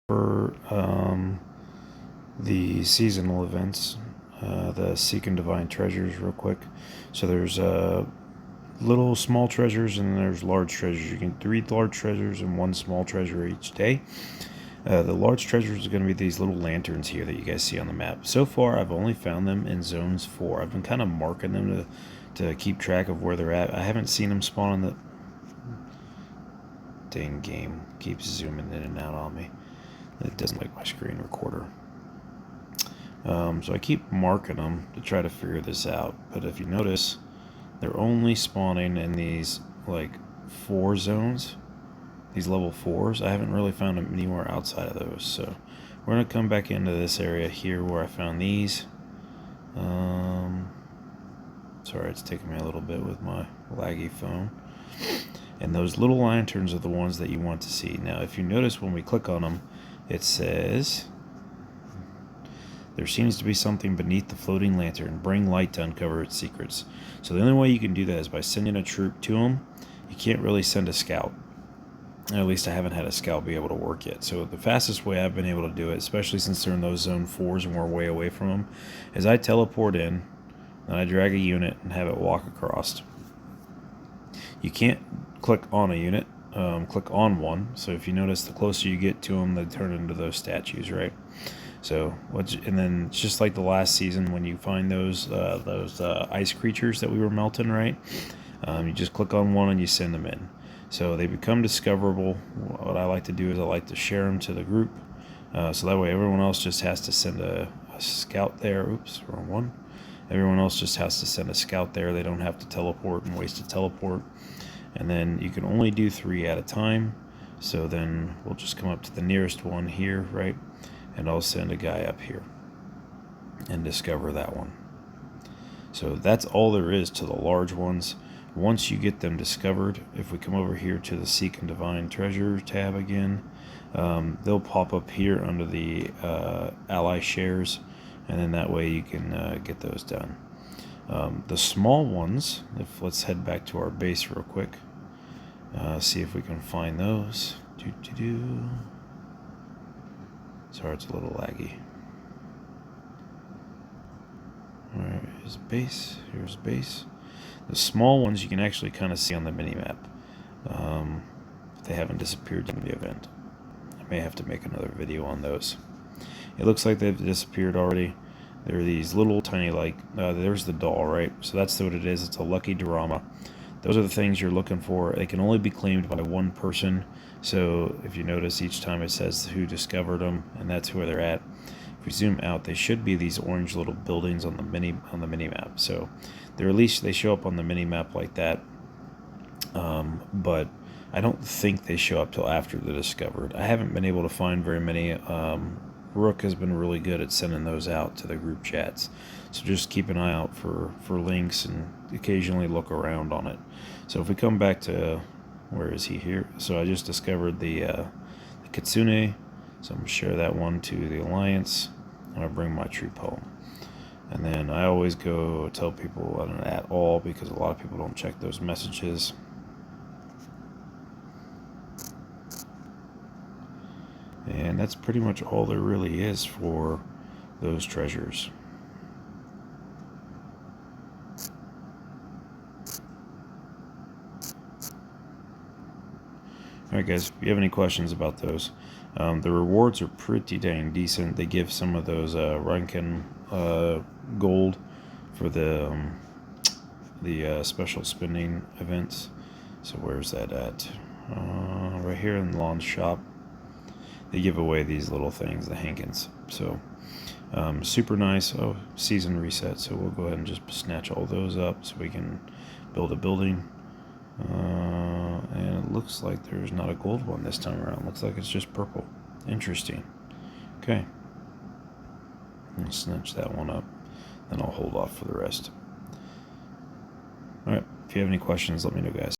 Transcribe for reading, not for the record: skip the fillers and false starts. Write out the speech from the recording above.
for the seasonal events, the Seek and Divine Treasures, real quick. So there's little small treasures and there's large treasures. You can 3 large treasures and 1 small treasure each day. The large treasures are going to be these little lanterns here that you guys see on the map. So far, I've only found them in zones 4. I've been kind of marking them to keep track of where they're at. I haven't seen them spawn in the... Dang game keeps zooming in and out on me. It doesn't like my screen recorder. So I keep marking them to try to figure this out. But if you notice, they're only spawning in these like 4 zones. These level 4s. I haven't really found them anywhere outside of those. So we're going to come back into this area here where I found these. Sorry, it's taking me a little bit with my laggy phone. And those little lanterns are the ones that you want to see. Now, if you notice when we click on them, it says, there seems to be something beneath the floating lantern. Bring light to uncover its secrets. So the only way you can do that is by sending a troop to them. You can't really send a scout. At least I haven't had a scout be able to work yet. So the fastest way I've been able to do it, especially since they're in those zone 4s and we're way away from them, is I teleport in, and I drag a unit and have it walk across. You can't click on a unit, click on one. So if you notice, the closer you get to them, they turn into those statues, right? So, and then it's just like the last season when you find those ice creatures that we were melting, right? You just click on one and you send them in. So they become discoverable. What I like to do is I like to share them to the group. So that way everyone else just has to send a scout there. Oops, wrong one. Everyone else just has to send a scout there. They don't have to teleport and waste a teleport. And then you can only do 3 at a time. So then we'll just come up to the nearest one here, right? And I'll send a guy up here and discover that one. So that's all there is to the large ones. Once you get them discovered, if we come over here to the Seek and Divine Treasure tab again, they'll pop up here under the ally shares, and then that way you can get those done. The small ones, let's head back to our base real quick, see if we can find those. Sorry, it's a little laggy. Alright, here's base. Here's base. The small ones you can actually kind of see on the mini-map. They haven't disappeared in the event. I may have to make another video on those. It looks like they've disappeared already. They're these little tiny, like, there's the doll, right? So that's what it is. It's a lucky Dorama. Those are the things you're looking for. They can only be claimed by one person. So if you notice, each time it says who discovered them, and that's where they're at. If we zoom out, they should be these orange little buildings on the mini map. So they're at least they show up on the mini map like that. But I don't think they show up till after they're discovered. I haven't been able to find very many. Rook has been really good at sending those out to the group chats. So just keep an eye out for links and occasionally look around on it. So if we come back to, where is he here? So I just discovered the Kitsune. So I'm going to share that one to the Alliance. And I'll bring my troop home. And then I always go tell people at all because a lot of people don't check those messages. And that's pretty much all there really is for those treasures. Alright guys, if you have any questions about those, the rewards are pretty dang decent. They give some of those Rankin gold for the special spending events. So where's that at? Right here in Lon's shop. They give away these little things, the Hankins. So super nice. Oh, season reset. So we'll go ahead and just snatch all those up so we can build a building. And it looks like there's not a gold one this time around. Looks like it's just purple. Interesting. Okay. I'll snatch that one up. Then I'll hold off for the rest. Alright, if you have any questions, let me know, guys.